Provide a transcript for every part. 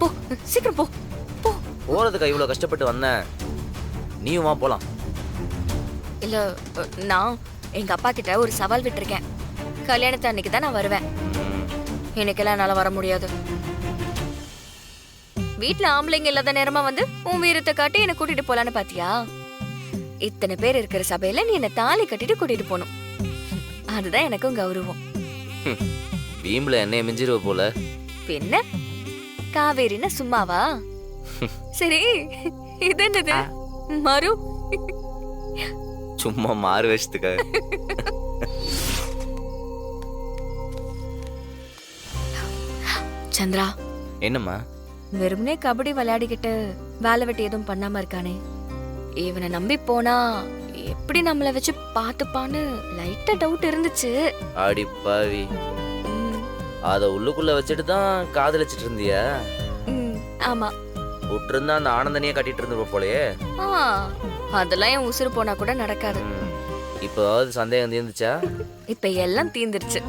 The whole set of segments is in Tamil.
போ, சீக்கிரம் போ. போ. போறதுக்கு இவ்வளவு கஷ்டப்பட்டு வந்தேன், நீயும் வா போலாம். இல்ல, நான் எங்க அப்பா கிட்ட ஒரு சவால் விட்டுருக்கேன். கல்யாணத்து அன்னைக்கு தான் நான் வருவேன். இன்னைக்கெல்லாம் என்னால வர முடியாது. வீட்ல ஆம்பளைங்க இல்லாத நேரமா வந்து உன் வீரத்தை காட்டி என்ன கூட்டிட்டு போலான்னு பாத்தியா? இத்தனை பேர் இருக்கிற சபையில நீ என்ன தாலி கட்டிட்டு கூட்டிட்டு போகணும். அதுதான் எனக்கும் கௌரவம். வீம்புல என்னைய மிஞ்சிருவ போல. பின்ன காவேரின்னா சும்மாவா? சரி, இது என்னது மறு? சும்மா மாறு வச்சதுக்காக. சந்திரா, என்னம்மா? வெறுமனே கபடி விளையாடிக்கிட்டு வேலை வெட்டி எதுவும் பண்ணாம இருக்கானே, இவனை நம்பி போனா எப்படி நம்மள வச்சு பாத்துப்பான்னு லைட்டா டவுட் இருந்துச்சு. அடி பாவி, அத உள்ளுக்குள்ள வச்சுட்டு தான் காதலிச்சிட்டு இருந்தியா? ஆமா. விட்டுருந்தா அந்த ஆனந்தனையே கட்டிட்டு இருந்திருப்ப போலயே. அதெல்லாம் என் உசுறு போனா கூட நடக்காது. இப்போது சந்தேகம் தீர்ந்துச்சா? இப்ப எல்லாம் தீந்துருச்சு.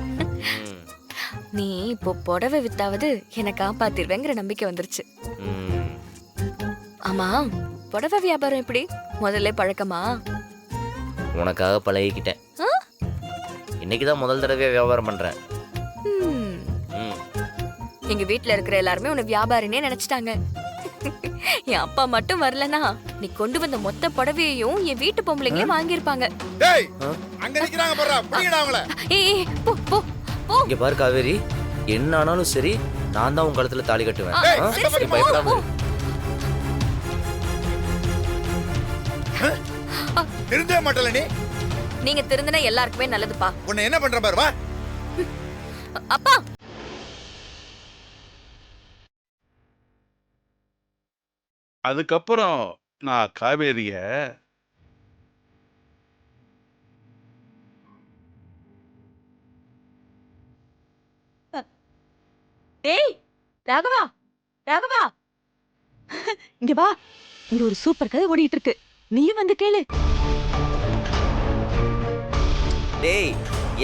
நீ இப்போ புடவை வித்தாவது என்னை காப்பாத்திருவேங்கிற நம்பிக்கை வந்துருச்சு. ஆமா, புடவை வியாபாரம் எப்படி? முதல்ல பழக்கமா? உனக்காக பழகிக்கிட்டேன். இன்னைக்குதான் முதல் தடவை வியாபாரம் பண்றேன். எங்க வீட்டுல இருக்கிற எல்லாருமே உன்னை வியாபாரினே நினைச்சிட்டாங்க. என் அப்பா மட்டும் வரலனா நீ கொண்டு வந்த மொத்த புடவையையும் என் வீட்டு பொம்பளைங்களே வாங்கியிருப்பாங்க. இங்க பாரு காவேரி, என்ன ஆனாலும் சரி நான் தான் உங்க கழுத்துல தாலி கட்டுவேன். பயப்படாம. திருந்தவே மாட்டல நீ. நீங்க திருந்தனா எல்லாருக்குமே நல்லதுப்பா. உன்னை என்ன பண்ற பாரு. வா அப்பா. அதுக்கப்புறம் நான் காவேரிய டேய் ராகவா, ராகவா இங்க வா. இங்க ஒரு சூப்பர் கதை ஓடிட்டு இருக்கு, நீயும் வந்து கேளு. டேய்,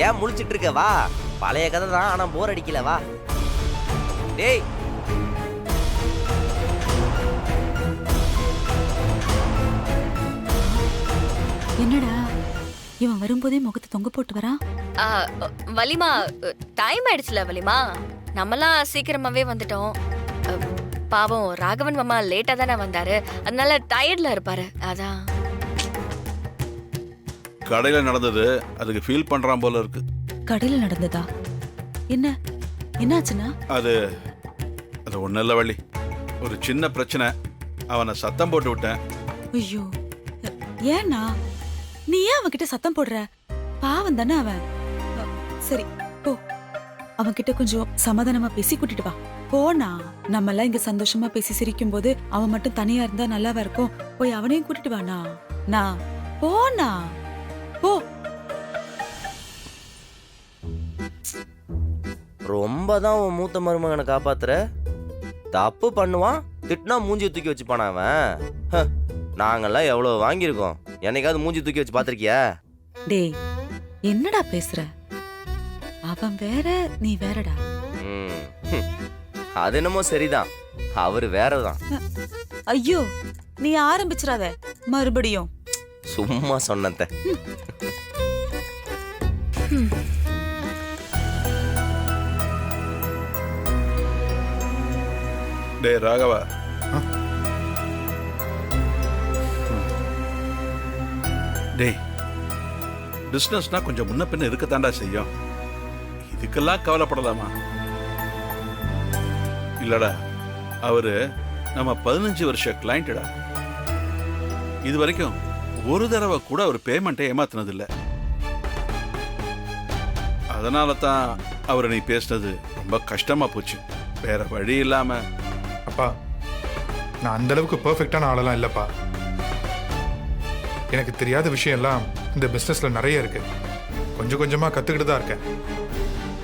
ஏன் முழிச்சிட்டு இருக்க? வா, பழைய கதை தான், ஆனா போர் அடிக்கல. வா டேய். என்னடா இவன் வரும்போதே முகத்தை தொங்க போட்டு வரான்? வலிமா, டைம் ஆயிடுச்சுல வலிமா. நம்மலாம் சீக்கிரமாவே வந்துட்டோம். பாவம் ராகவன் மாமா லேட்டா தானே வந்தாரு, அதனால டயர்ட்ல இருப்பாரு. அதான் கடையில நடந்தது அதுக்கு ஃபீல் பண்றான் போல இருக்கு. கடையில நடந்ததா? என்ன என்னாச்சுன்னா? அது ஒண்ணு இல்ல வள்ளி, ஒரு சின்ன பிரச்சனை. அவனை சத்தம் போட்டு விட்டேன். ஐயோ, ஏன்னா நீ ஏன் அவன்கிட்ட சத்தம் போடுற? பாவம் தானே அவன். சரி போ, அவன்கிட்ட கொஞ்சம் சமாதானமா பேசி கூட்டிட்டு வா. போனா நம்ம எல்லாம் இங்க சந்தோஷமா பேசி சிரிக்கும் போது அவன் மட்டும் தனியா இருந்தா நல்லாவா இருக்கும்? போய் அவனையும் கூட்டிட்டு வானா. நான் போனா போ. ரொம்ப தான் உன் மூத்த மருமகனை காப்பாத்துற. தப்பு பண்ணுவான், திட்டினா மூஞ்சி தூக்கி வச்சுப்பானா அவன். நாங்கெல்லாம் எவ்வளவு வாங்கியிருக்கோம், என்னைக்காவது மூஞ்சி தூக்கி வச்சு பாத்திருக்கியா? டேய், என்னடா பேசுற? அவன் வேற, நீ வேறடா. அது என்னமோ சரிதான், அவரு வேறதான். ஐயோ, நீ ஆரம்பிச்சிடாத மறுபடியும். சும்மா சொன்னத. டேய் ராகவா, டேய், பிசினஸ்னா கொஞ்சம் முன்ன பின்ன இருக்கத்தாண்டா செய்யும். இதுக்கெல்லாம் கவலைப்படலாமா? இல்லடா, அவரு நம்ம 15 வருஷ கிளையண்டடா. இது வரைக்கும் ஒரு தடவை கூட ஒரு பேமெண்ட்டை ஏமாத்தினது இல்லை. அதனால தான் அவரை நீ பேசினது ரொம்ப கஷ்டமா போச்சு. வேற வழி இல்லாம. அப்பா, நான் அந்த அளவுக்கு பெர்ஃபெக்டான ஆளெல்லாம் இல்லப்பா. எனக்கு தெரியாத விஷயம் எல்லாம் இந்த பிசினஸ்ல நிறைய இருக்கு. கொஞ்சம் கொஞ்சமா கத்துக்கிட்டு தான் இருக்கேன்.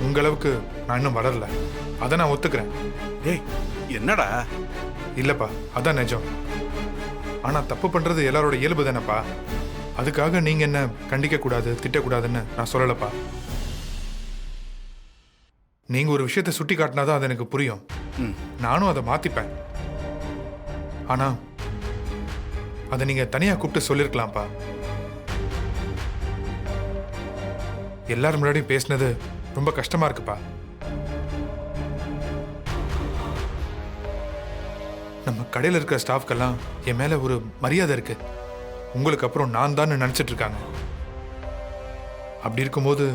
உங்க அளவுக்கு நான் இன்னும் வளரல, அதை நான் ஒத்துக்கிறேன். ஏய், என்னடா? இல்லப்பா, அதான் நிஜம். ஆனா தப்பு பண்றது எல்லாரோட இயல்பு தானப்பா. அதுக்காக நீங்க என்ன கண்டிக்க கூடாது, திட்டக்கூடாதுன்னு நான் சொல்லலப்பா. நீங்க ஒரு விஷயத்தை சுட்டி காட்டினாதான் அது எனக்கு புரியும். ம். நானும் அதை மாத்திப்பேன். ஆனா அதை நீங்க தனியா கூப்பிட்டு சொல்லிருக்கலாம்ப்பா. எல்லாரும் முன்னாடியும் பேசினது ரொம்ப கஷ்டமா இருக்குப்பா. நம்ம கடையில் இருக்கிற ஸ்டாஃப்கெல்லாம் என் மேல ஒரு மரியாதை இருக்கு. உங்களுக்கு அப்புறம் நான் தான் நினைச்சிட்டு இருக்காங்க. அப்படி இருக்கும்போது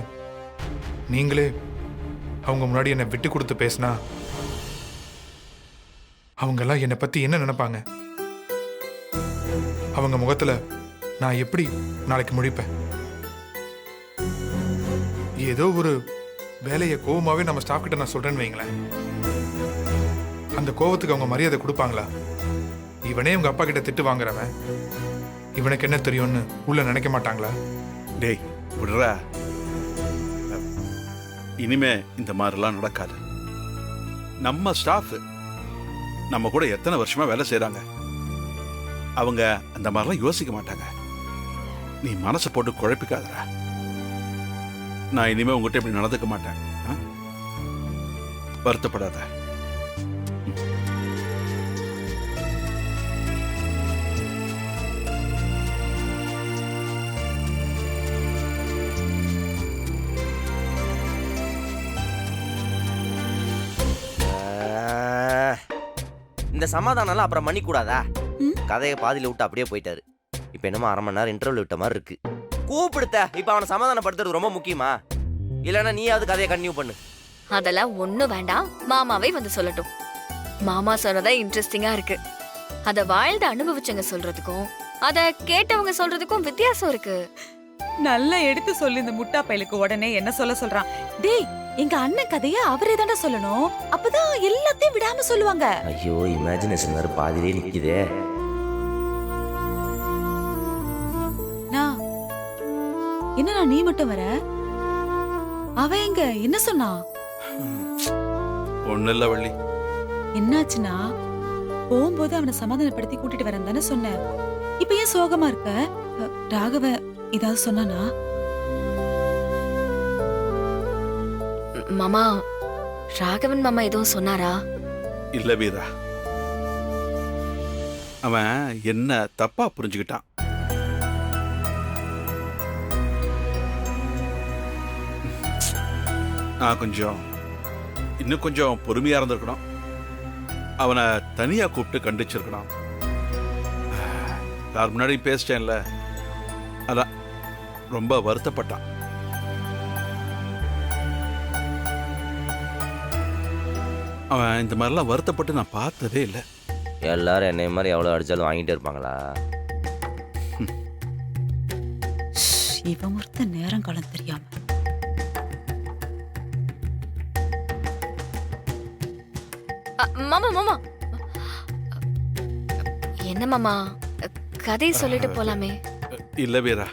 நீங்களே அவங்க முன்னாடி என்னை விட்டு கொடுத்து பேசினா அவங்க எல்லாம் என்னை பத்தி என்ன நினைப்பாங்க? அவங்க முகத்துல நான் எப்படி நாளைக்கு முடிப்பேன்? ஏதோ ஒரு வேலையை கோவமாவே நம்ம ஸ்டாஃப் கிட்ட நான் சொல்றேன்னு வைங்களேன், அந்த கோவத்துக்கு அவங்க மரியாதை கொடுப்பாங்களா? இவனே உங்க அப்பா கிட்ட திட்டு வாங்குறவன், இவனுக்கு என்ன தெரியும்னு உள்ள நினைக்க மாட்டாங்களா? டேய் விடுறா, இனிமே இந்த மாதிரிலாம் நடக்காது. நம்ம ஸ்டாஃப் நம்ம கூட எத்தனை வருஷமா வேலை செய்றாங்க, அவங்க அந்த மாதிரிலாம் யோசிக்க மாட்டாங்க. நீ மனசை போட்டு குழப்பிக்காதடா. நான் இனிமே உங்ககிட்ட இப்படி நடந்துக்க மாட்டேன். ஆ? வருத்தப்படாத. இந்த சமாதானம்லாம் அப்புறம் பண்ணி கூடாதா? ம். கதையை பாதியில விட்டு அப்படியே போயிட்டாரு. இப்போ என்னமோ அரை மணி நேரம் இன்டர்வியூ விட்ட மாதிரி இருக்கு. கூப்பிடுத்த இப்போ அவனை சமாதானப்படுத்துறது ரொம்ப முக்கியமா? இல்லைன்னா நீயாவது கதையை கன்டினியூ பண்ணு. அதெல்லாம் ஒண்ணும் வேண்டாம், மாமாவே வந்து சொல்லட்டும். மாமா சொன்னதா இன்ட்ரெஸ்டிங்கா இருக்கு. அத வாழ்ந்து அனுபவிச்சவங்க சொல்றதுக்கும் அத கேட்டவங்க சொல்றதுக்கும் வித்தியாசம் இருக்கு. நல்லா எடுத்து சொல்லு. இந்த முட்டா பயலுக்கு உடனே என்ன சொல்ல சொல்றான்? டேய், எங்க அண்ணன் கதைய அவரே தானே சொல்லணும். அப்பதான் எல்லாத்தையும் விடாம சொல்லுவாங்க. ஐயோ, இமேஜினேஷன் வேற பாதியிலே நிக்குதே. என்னடா நீ மட்டும் வர? அவன் எங்க என்ன சொன்னா? ஒண்ணு இல்ல வள்ளி. என்னாச்சுன்னா, போகும்போது அவனை சமாதானப்படுத்தி கூட்டிட்டு வரேன் தானே சொன்னேன். இப்ப ஏன் சோகமா இருக்க? ராகவ ஏதாவது சொன்னானா? மாமா, ராகவன் மாமா எதுவும் சொன்னாரா? இல்ல வீரா, அவன் என்ன தப்பா புரிஞ்சுக்கிட்டான். நான் இன்னும் கொஞ்சம் பொறுமையா இருந்திருக்கணும். அவனை தனியா கூப்பிட்டு கண்டிச்சிருக்கணும். யார் முன்னாடி பேசிட்டேன்ல, அதான் ரொம்ப வருத்தப்பட்டான். அவன் இந்த மாதிரிலாம் வருத்தப்பட்டு நான் பார்த்ததே இல்லை. எல்லாரும் என்னை மாதிரி எவ்வளோ அடிச்சாலும் வாங்கிட்டே இருப்பாங்களா? இவன் ஒருத்த நேரம் காலம் தெரியாம. மாமா மாமா, என்ன மாமா, கதையை சொல்லிட்டு போலாமே. இல்ல வீரா,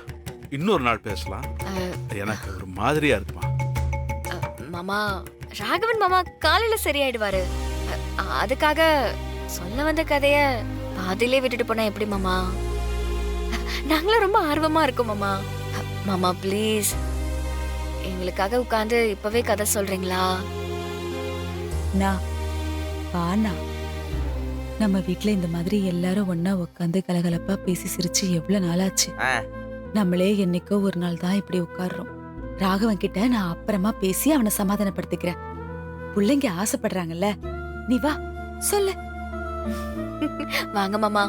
இன்னொரு நாள் பேசலாம். எனக்கு ஒரு மாதிரியா இருக்குமா. மாமா, ராகவன் மாமா காலையில சரியாயிடுவாரு. அதுக்காக சொல்ல வந்த கதைய பாதியிலே விட்டுட்டு போனா எப்படி மாமா? நாங்களும் ரொம்ப ஆர்வமா இருக்கோம் மாமா. மாமா ப்ளீஸ், எங்களுக்காக உட்கார்ந்து இப்பவே கதை சொல்றீங்களா? வானா, நம்ம வீட்ல இந்த மாதிரி எல்லாரும் ஒன்னா உட்காந்து கலகலப்பா பேசி சிரிச்சு எவ்வளவு நாளாச்சு. நம்மளே என்னைக்கோ ஒரு நாள் தான் இப்படி உட்கார்றோம். ராகவன் கிட்ட நான் அப்புறமா பேசி அவனை சமாதானப்படுத்திக்கிறேன். பிள்ளைங்க ஆசைப்படுறாங்கல்ல, நீ வா சொல்லு. வாங்க மாமா.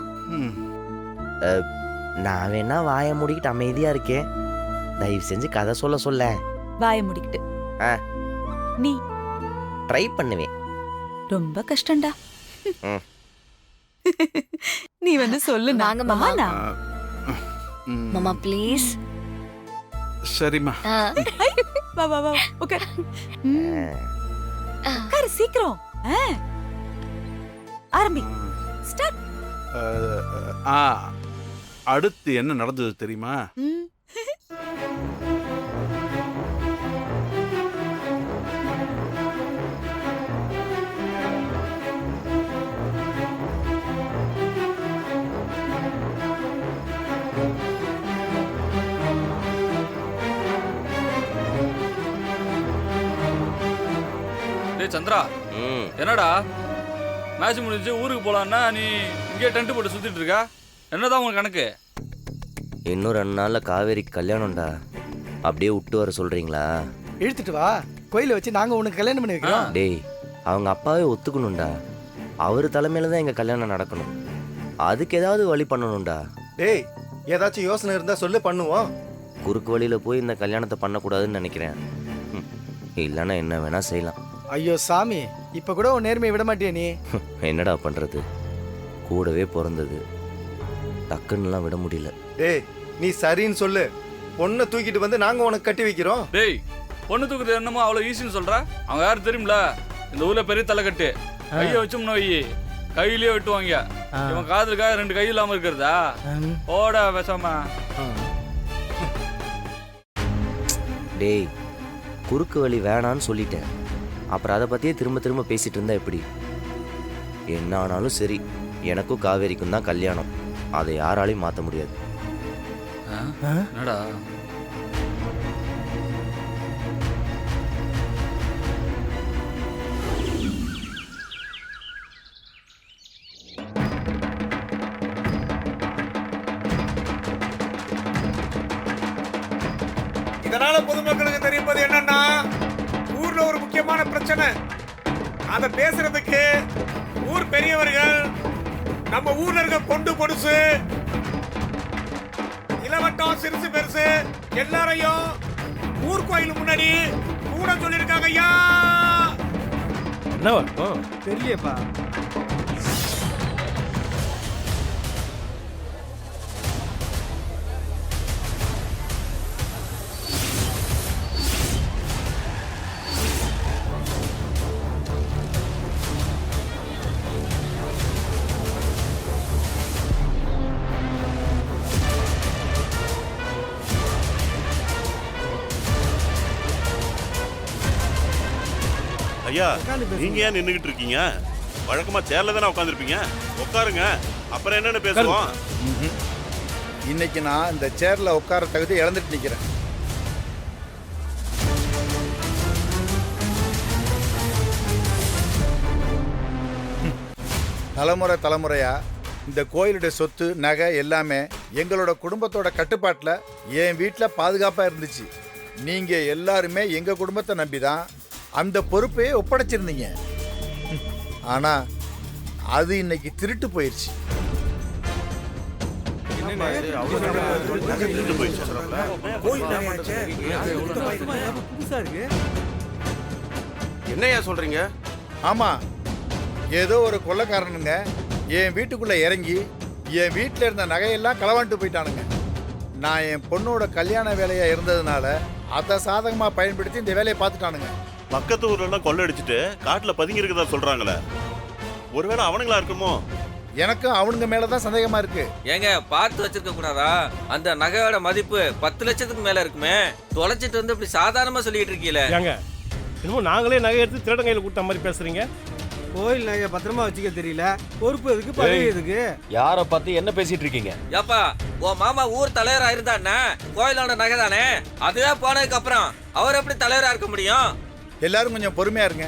நான் வேணா வாயை மூடிக்கிட்டு அமைதியா இருக்கேன். தயவு செஞ்சு கதை சொல்ல. வாயை முடிக்கிட்டு நீ ட்ரை பண்ணுவேன். ரொம்ப கஷ்டம்டா. ம். நீ வந்து சொல்லு. வாங்க மாமா. வானா. மாமா ப்ளீஸ். சரிம்மா. வா வா வா உட்கார். உட்கார் சீக்கிரம். ஆரம்பி. ஸ்டார்ட். அடுத்து என்ன நடந்தது தெரியுமா? சந்திரா, என்னடா மேட்ச் முடிஞ்சு ஊருக்கு போலான்னா நீ இங்கே டென்ட் போட்டு சுத்திட்டு இருக்கா? என்னதான் உங்க கணக்கு? இன்னும் 2 நாளில் காவேரி கல்யாணம்டா. அப்படியே விட்டு வர சொல்கிறீங்களா? இழுத்துட்டு வா, கோயிலை வச்சு நாங்க உனக்கு கல்யாணம் பண்ணி வைக்கிறோம். டேய், அவங்க அப்பாவே ஒத்துக்கணும்டா. அவர் தலைமையில தான் எங்கள் கல்யாணம் நடக்கணும். அதுக்கு ஏதாவது வழி பண்ணணும்டா. டேய், ஏதாச்சும் யோசனை இருந்தா சொல்லு, பண்ணுவோம். குறுக்கு வழியில் போய் இந்த கல்யாணத்தை பண்ணக்கூடாதுன்னு நினைக்கிறேன். இல்லைன்னா என்ன வேணா செய்யலாம். ஐயோ சாமி, இப்ப கூட உன் நேர்மையை விட மாட்டியா நீ? என்னடா பண்ணுறது? கூடவே பிறந்தது, டக்குன்னுலாம் விட முடியல. டேய், நீ சரின்னு சொல்லு, பொண்ணை தூக்கிட்டு வந்து நாங்க உனக்கு கட்டி வைக்கிறோம். டேய், பொண்ணு தூக்குறது என்னமோ அவ்வளோ ஈஸின்னு சொல்ற? அவங்க யாரும் தெரியுமில, இந்த ஊர்ல பெரிய தலைக்கட்டு. கையை வச்சோம்னு வை, கையிலேயே வெட்டுவாங்க. இவன் காதலுக்காக 2 கை இல்லாம இருக்கிறதா? ஓட பேசாம. டேய், குறுக்கு வழி வேணான்னு சொல்லிட்டேன். அப்புறம் அதை பற்றியே திரும்ப திரும்ப பேசிட்டு இருந்தா எப்படி? என்ன ஆனாலும் சரி, எனக்கும் காவேரிக்கும் தான் கல்யாணம். அதை யாராலையும் மாற்ற முடியாது. என்னடா? இதனால பொதுமக்களுக்கு தெரியும்போது என்னன்னா, ஊர்ல ஒரு முக்கியமான பிரச்சனை. அத பேசுறதுக்கு ஊர் பெரியவர்கள், நம்ம ஊர்ல இருக்க பொண்டு பொடுசு, இளவட்டம், சிறுசு பெருசு எல்லாரையும் ஊர் கோயில் முன்னாடி கூட சொல்லிருக்காங்க. ஐயா, என்னவா தெரியலையேப்பா. ஐயா, நீங்க ஏன் நின்னுகிட்டு இருக்கீங்க? வழக்கமா சேர்ல தானே உட்காந்துருப்பீங்க, உட்காருங்க. அப்புறம் என்னன்னு பேசுவோம். இன்னைக்கு நான் இந்த சேர்ல உட்கார தகுதி இழந்துட்டு நிக்கிறேன். தலைமுறை தலைமுறையா இந்த கோயிலுடைய சொத்து, நகை எல்லாமே எங்களோட குடும்பத்தோட கட்டுப்பாட்டில் என் வீட்டில் பாதுகாப்பாக இருந்துச்சு. நீங்க எல்லாருமே எங்க குடும்பத்தை நம்பிதான் அந்த பொறுப்பையே ஒப்படைச்சிருந்தீங்க. ஆனா அது இன்னைக்கு திருட்டு போயிடுச்சு. என்னையா சொல்றீங்க? ஆமா, ஏதோ ஒரு கொள்ளைக்காரனுங்க என் வீட்டுக்குள்ள இறங்கி என் வீட்டில் இருந்த நகையெல்லாம் களவாண்டு போயிட்டானுங்க. நான் என் பொண்ணோட கல்யாண வேலையா இருந்ததுனால அதை சாதகமா பயன்படுத்தி இந்த வேலையை பார்த்துட்டானுங்க. பக்கத்து ஊர்ல எல்லாம் கொள்ளடிச்சிட்டு காட்டுல பதுங்கி இருக்கதா சொல்றாங்களே, ஒருவேளை அவனுங்களா இருக்குமோ? எனக்கும் அவனுங்க மேலதான் சந்தேகமா இருக்கு. ஏங்க, பார்த்து வச்சிருக்க கூடாதா? அந்த நகையோட மதிப்பு 10 லட்சத்துக்கு மேல இருக்குமே. தொலைச்சிட்டு வந்து இப்படி சாதாரணமா சொல்லிட்டு இருக்கீல. ஏங்க, இன்னும் நாங்களே நகை எடுத்து திருடன் கையில கொடுத்த மாதிரி பேசுறீங்க. கோயில் நகையை பத்திரமா வச்சுக்க தெரியல, பொறுப்பு எதுக்கு, பதவி எதுக்கு? யாரை பார்த்து என்ன பேசிட்டு இருக்கீங்க? ஏப்பா, உன் மாமா ஊர் தலைவரா இருந்தானே, கோயிலோட நகை தானே. அதுவே போனதுக்கு அப்புறம் அவர் எப்படி தலைவரா இருக்க முடியும்? எல்லாரும் கொஞ்சம் பொறுமையா இருங்க.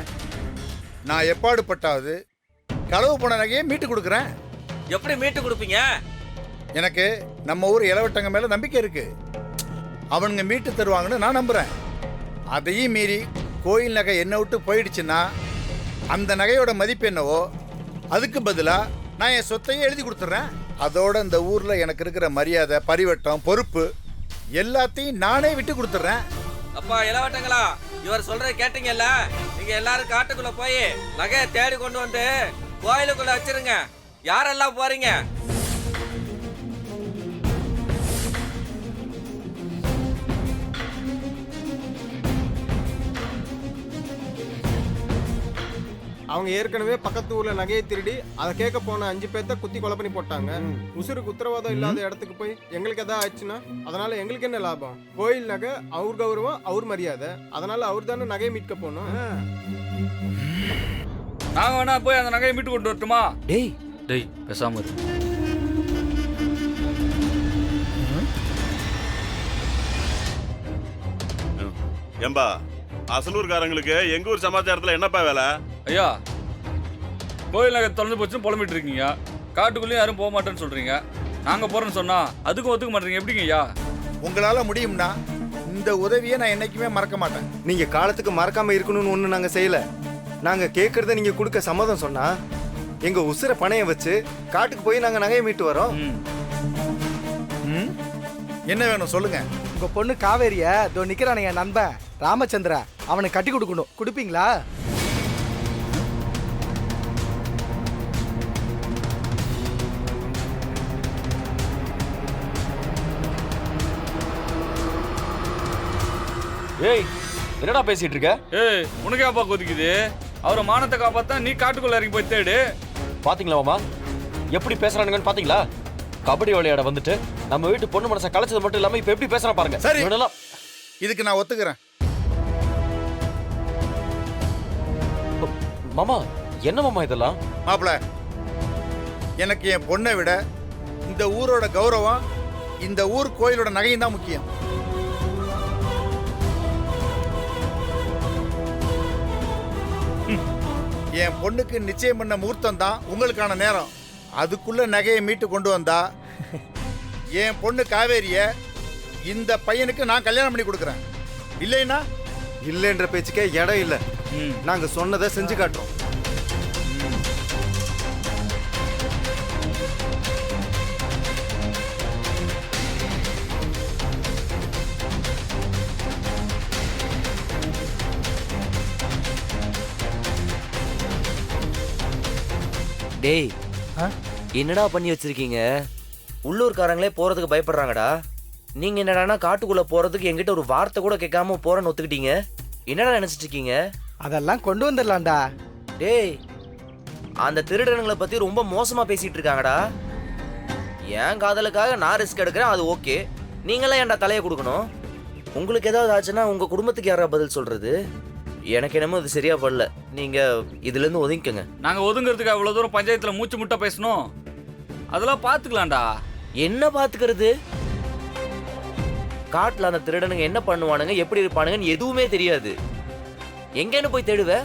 நான் எப்பாடுபட்டாவது களவு போன நகையை மீட்டு கொடுக்குறேன். எப்படி மீட்டு கொடுப்பீங்க? எனக்கு நம்ம ஊர் இளவட்டங்க மேல நம்பிக்கை இருக்கு. அவனுங்க மீட்டு தருவாங்கன்னு நான் நம்புறேன். அதையும் மீறி கோயில் நகை என்ன விட்டு போயிடுச்சுன்னா அந்த நகையோட மதிப்பு என்னவோ அதுக்கு பதிலா நான் என் சொத்தையும் எழுதி கொடுத்துட்றேன். அதோட இந்த ஊர்ல எனக்கு இருக்கிற மரியாதை, பரிவட்டம், பொறுப்பு எல்லாத்தையும் நானே விட்டு கொடுத்துட்றேன். அப்பா இளவட்டங்களா, இவர் சொல்றத கேட்டீங்கல்ல? நீங்க எல்லாரும் காட்டுக்குள்ள போய் நகையை தேடி கொண்டு வந்து கோயிலுக்குள்ள வச்சிருங்க. யாரெல்லாம் போறீங்க? அவங்க ஏற்கனவே பக்கத்து ஊர்ல நகையை திருடி அதை கேட்க போன 5 பேர்த்த குத்தி கொலை பண்ணி போட்டாங்க. உசுருக்கு உத்தரவாதம் இல்லாத இடத்துக்கு போய் எங்களுக்கு எதாவது ஆச்சுன்னா அதனால எங்களுக்கு என்ன லாபம்? கோயில் நகை அவர் கௌரவம், அவர் மரியாதை. அதனால அவர் தானே நகையை மீட்க போனோம். நாங்க வேணா போய் அந்த நகையை மீட்டு கொண்டு வரட்டுமா? டேய் டேய், பேசாம இரு. ஏம்பா, அசலூர்காரங்களுக்கு எங்க ஊர் சமாச்சாரத்துல என்னப்பா வேலை? ஐயா, கோயில் நகை தொலைஞ்சு போச்சுன்னு புலம்பிட்டு இருக்கீங்க. காட்டுக்குள்ளேயும் யாரும் போக மாட்டேன்னு சொல்றீங்க. நாங்க போறோம்னு சொன்னா அதுக்கும் ஒத்துக்க மாட்டீங்க. எப்படிங்க ஐயா? உங்களால முடியும்னா இந்த உதவியை நான் என்னைக்குமே மறக்க மாட்டேன். நீங்க காலத்துக்கு மறக்காம இருக்கணும்னு ஒண்ணு நாங்க செய்யல. நாங்க கேட்கறத நீங்க கொடுக்க சம்மதம் சொன்னா எங்க உசுர பணைய வச்சு காட்டுக்கு போய் நாங்க நகையை மீட்டு வரோம். ம்? என்ன வேணும் சொல்லுங்க. உங்க பொண்ணு காவேரிய இதோ நிக்கிறான் என் நண்பன் ராமச்சந்திர, அவனை கட்டி கொடுக்கணும். கொடுப்பீங்களா? ஏய் என்னடா பேசிட்டு இருக்க? ஏய் உனக்கே அப்பா கொதிக்குது. அவரை மானத்தை காப்பாத்தா நீ காட்டுக்குள்ள இறங்கி போய் தேடு. பாத்தீங்களா மாமா எப்படி பேசுறானுங்கன்னு பாத்தீங்களா? கபடி விளையாட வந்துட்டு நம்ம வீட்டு பொண்ணு மனசை கலைச்சது மட்டும் இல்லாம இப்ப எப்படி பேசுறான் பாருங்க. சரி. இவனெல்லாம் இதுக்கு நான் ஒத்துக்கிறேன். மாமா என்ன மாமா இதெல்லாம்? மாப்பிள, எனக்கு என் பொண்ணை விட இந்த ஊரோட கௌரவம், இந்த ஊர் கோயிலோட நகையும் தான் முக்கியம். என் பொண்ணுக்கு நிச்சயம் பண்ண முகூர்த்தம் தான் உங்களுக்கான நேரம். அதுக்குள்ள நகையை மீட்டு கொண்டு வந்தா என் பொண்ணு காவேரிய இந்த பையனுக்கு நான் கல்யாணம் பண்ணி கொடுக்குறேன். இல்லைன்னா இல்லைன்ற பேச்சுக்கே இடம் இல்ல. நாங்க சொன்னதை செஞ்சு காட்டுறோம். டேய் என்னடா பண்ணி வச்சிருக்கீங்க? உள்ளூர்காரங்களே போறதுக்கு பயப்படுறாங்கடா. நீங்க என்னடானா காட்டுக்குள்ள போறதுக்கு என்கிட்ட ஒரு வார்த்தை கூட கேட்காம போறேன்னு ஒத்துக்கிட்டீங்க. என்னடா நினைச்சிட்டு இருக்கீங்க? அதெல்லாம் கொண்டு வந்துடலாம்டா. டேய் அந்த திருடனுங்களை பத்தி ரொம்ப மோசமா பேசிட்டு இருக்காங்கடா. என் காதலுக்காக நான் ரிஸ்க் எடுக்கிறேன், அது ஓகே. நீங்களாம் ஏன்டா தலையை கொடுக்கணும்? உங்களுக்கு ஏதாவது ஆச்சுன்னா உங்க குடும்பத்துக்கு யாரா பதில் சொல்றது? எனக்கு என்னமோ இது சரியா படல. நீங்க இதுல இருந்து ஒதுங்கிக்கங்க. நாங்க ஒதுங்கிறதுக்கு அவ்வளவு தூரம் பஞ்சாயத்துல மூச்சு முட்டை பேசணும். அதெல்லாம் பாத்துக்கலாம்டா. என்ன பாத்துக்கிறது? காட்டுல அந்த திருடனுங்க என்ன பண்ணுவானுங்க, எப்படி இருப்பானுங்கன்னு எதுவுமே தெரியாது. எங்கன்னு போய் தேடுவ?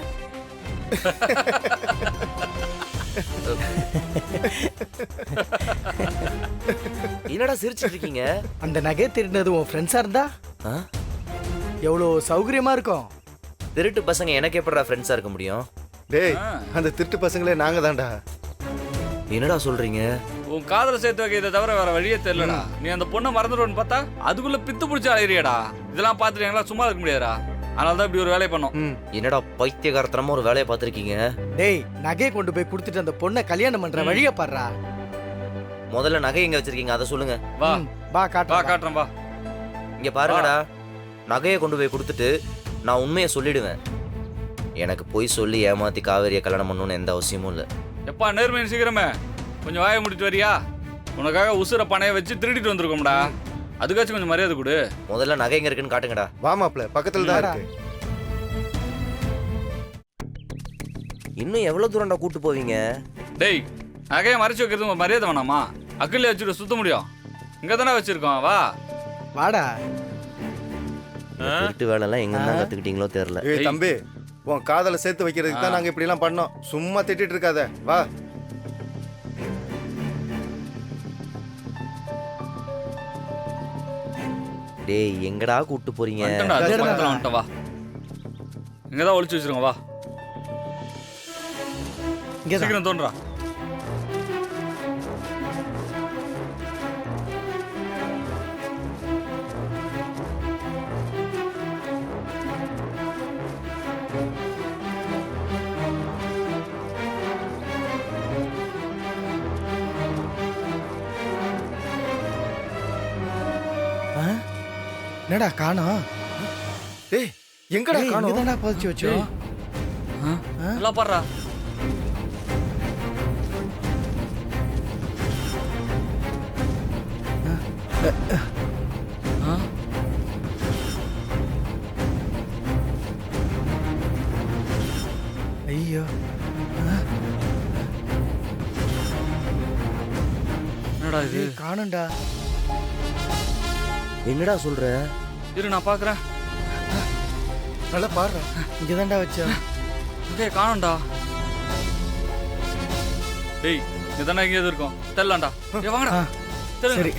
என்னடா சிரிச்சிட்டு இருக்கீங்க? அந்த நகை திருடினது உன் ஃப்ரெண்ட்ஸா இருந்தா எவ்வளோ சௌகரியமா இருக்கும். திருட்டு பசங்க எனக்கு எப்படா ஃப்ரெண்ட்ஸா இருக்க முடியும்? டேய் அந்த திருட்டு பசங்களே நாங்க தான்டா. என்னடா சொல்றீங்க? உன் காதல சேர்த்து வைக்க இதை தவிர வேற வழியே தெரியலடா. நீ அந்த பொண்ணை மறந்துடுன்னு பார்த்தா அதுக்குள்ள பித்து பிடிச்ச அலையிறியடா. இதெல்லாம் பார்த்துட்டு எங்களால் சும்மா இருக்க முடியாதா? அதனால தான் இப்படி ஒரு வேலையை பண்ணோம். என்னடா பைத்தியகாரத்தனமா ஒரு வேலையை பார்த்துருக்கீங்க? டேய் நகையை கொண்டு போய் கொடுத்துட்டு அந்த பொண்ணை கல்யாணம் பண்ற வழியை பாடுறா. முதல்ல நகை எங்க வச்சிருக்கீங்க அதை சொல்லுங்க. வா வா வா காட்டுறேன். காட்டுறேன் வா. இங்க பாருங்கடா, நகையை கொண்டு போய் கொடுத்துட்டு நான் உண்மையை சொல்லிடுவேன். எனக்கு போய் சொல்லி ஏமாத்தி காவேரியை கல்யாணம் பண்ணணும்னு எந்த அவசியமும் இல்லை. எப்பா நேர்மையின் சீக்கிரமே கொஞ்சம் வாயை முடிட்டு வரியா? உனக்காக உசுர பணைய வச்சு திருடிட்டு வந்திருக்கோம்டா. அதுக்காச்சும் கொஞ்சம் மரியாதை கொடு. முதல்ல நகை எங்க இருக்குன்னு காட்டுங்கடா. வா மாப்ள, பக்கத்துல தான் இருக்கு. இன்னும் எவ்வளவு தூரம்டா கூட்டு போவீங்க? டேய் நகையை மறைச்சு வைக்கிறது உங்க மரியாதை வேணாமா? அக்கிலே வச்சுட்டு சுத்த முடியும். இங்க தானே வச்சிருக்கோம். வா வாடா. திருட்டு வேலை எல்லாம் எங்க தான் கத்துக்கிட்டீங்களோ தெரியல. ஏய் தம்பி, உன் காதலை சேர்த்து வைக்கிறதுக்கு தான் நாங்க இப்படி எல்லாம் பண்ணோம். சும்மா திட்டிட்டு இருக்காத. வா. டேய் எங்கடா கூட்டு போறீங்க? வா இங்கதான் ஒளிச்சு வச்சிருங்க. வா சீக்கிரம் தோன்றா. என்னடா காணோம்? டேய் எங்கடா காணோம்? இங்கதான்டா புதைச்சு வச்சோம். நல்லா பாடுறா. ஐயோ என்னடா இது? காணும்டா. என்னடா சொல்ற? இரு நான் பாக்குறேன். நல்லா பாடுறா. இங்கதான்டா வச்சோம். இதே காணும்டா. டேய் இங்க தானே எங்கேயாவது இருக்கும் தெரியலாம்டா ஏ வாங்கடா சரி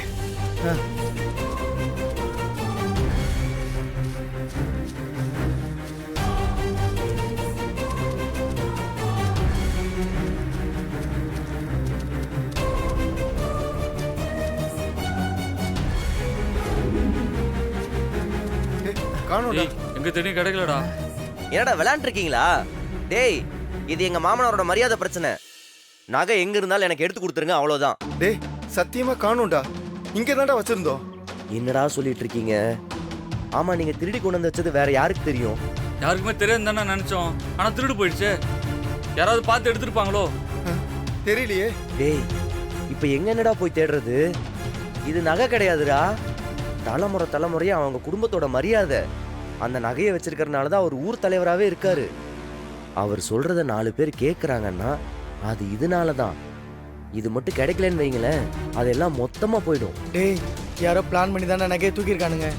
காணும்டா டேய் எங்க தேடியும் கிடைக்கலடா என்னடா விளையாண்டுருக்கீங்களா? டேய் இது எங்க மாமனாரோட மரியாதை பிரச்சனை. நகை எங்க இருந்தாலும் எனக்கு எடுத்து கொடுத்துருங்க, அவ்வளவுதான். டேய் சத்தியமா காணும்டா. இங்கே தான்டா வச்சிருந்தோம். என்னடா சொல்லிட்டு இருக்கீங்க? ஆமா, நீங்க திருடி கொண்டு வந்து வச்சது வேற யாருக்கு தெரியும்? யாருக்குமே தெரியாது தானே நினைச்சோம். ஆனா திருடு போயிடுச்சு. யாராவது பார்த்து எடுத்துருப்பாங்களோ? தெரியலையே. டேய் இப்ப எங்க என்னடா போய் தேடுறது? இது நகை கிடையாதுடா. தலைமுறை தலைமுறையா அவங்க குடும்பத்தோட மரியாதை. அந்த நகையை வச்சிருக்கறனால தான் அவர் ஊர் தலைவராகவே இருக்காரு. அவர் சொல்றத 4 பேர் கேட்குறாங்கன்னா அது இதனால தான். இது மட்டும் கிடைக்கலன்னு வைங்களேன், அதெல்லாம் மொத்தமா போயிடும். டேய் யாரோ பிளான் பண்ணி தானே நகையை தூக்கியிருக்கானுங்க.